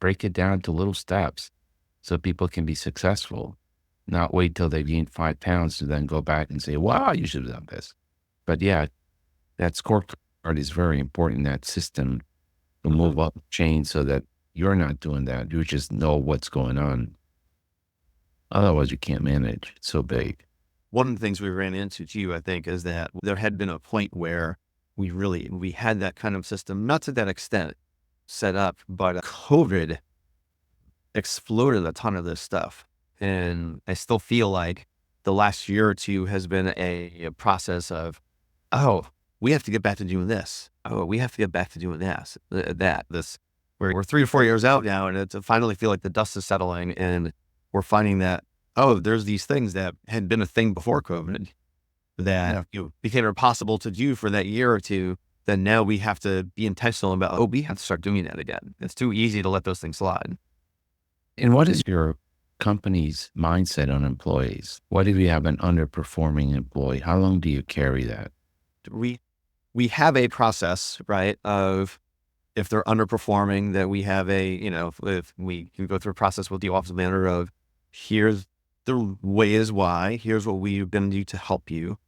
break it down to little steps so people can be successful, not wait till they've gained 5 pounds to then go back and say, wow, you should have done this. But yeah, that scorecard is very important, that system to move up the chain so that you're not doing that. You just know what's going on. Otherwise, you can't manage. It's so big. One of the things we ran into too, I think, is that there had been a point where we had that kind of system, not to that extent set up, but COVID exploded a ton of this stuff. And I still feel like the last year or two has been a process of, oh, we have to get back to doing this. Oh, we have to get back to doing this. We're 3 to 4 years out now, and to finally feel like the dust is settling, and we're finding that, oh, there's these things that had been a thing before COVID that became impossible to do for that year or two. Then now we have to be intentional about, oh, we have to start doing that again. It's too easy to let those things slide. And what is your company's mindset on employees? What if you have an underperforming employee? How long do you carry that? We have a process, right, of if they're underperforming, that we have if we can go through a process with the office manager of, here's the ways why, here's what we've been to do to help you.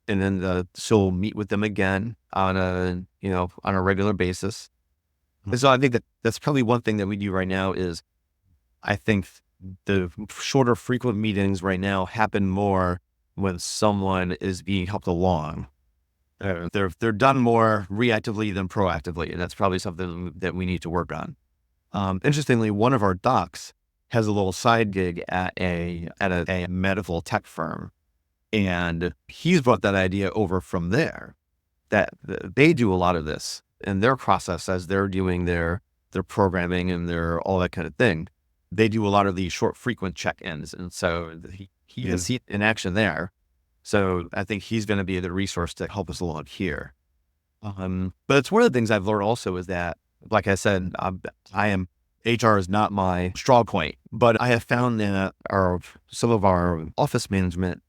And then she'll meet with them again on a regular basis. And so I think that's probably one thing that we do right now is, I think the shorter frequent meetings right now happen more when someone is being helped along. They're done more reactively than proactively, and that's probably something that we need to work on. Interestingly, one of our docs has a little side gig at a medical tech firm, and he's brought that idea over from there. That they do a lot of this in their process as they're doing their programming and their all that kind of thing. They do a lot of these short, frequent check-ins, and so he can see it in action there. So I think he's going to be the resource to help us along here. But it's one of the things I've learned also is that, like I said, HR is not my strong point, but I have found that some of our office management,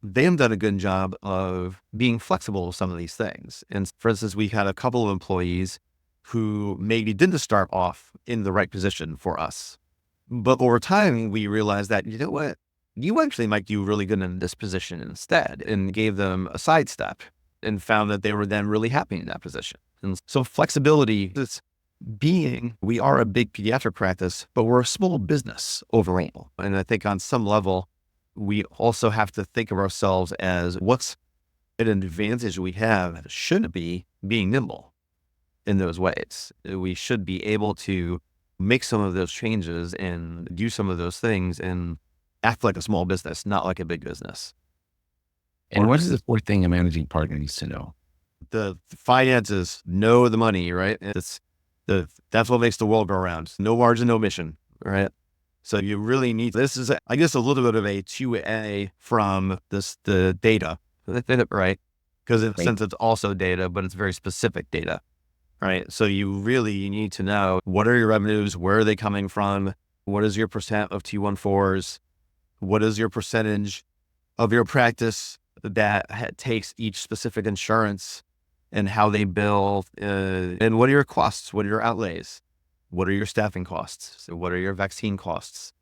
they have done a good job of being flexible with some of these things. And for instance, we had a couple of employees who maybe didn't start off in the right position for us. But over time, we realized that, you know what, you actually might do really good in this position instead, and gave them a sidestep and found that they were then really happy in that position. And so flexibility is we are a big pediatric practice, but we're a small business overall. And I think on some level, we also have to think of ourselves as what's an advantage we have should be being nimble in those ways. We should be able to make some of those changes and do some of those things and act like a small business, not like a big business. And what is the fourth thing a managing partner needs to know? The finances, know the money, right? That's what makes the world go around. No margin, no mission, right? So you really need, this is, I guess, a little bit of a 2A from the data, right? Because in a sense, it's also data, but it's very specific data, right? So you need to know, what are your revenues? Where are they coming from? What is your percent of T14s? What is your percentage of your practice that takes each specific insurance and how they bill? And what are your costs? What are your outlays? What are your staffing costs? So what are your vaccine costs?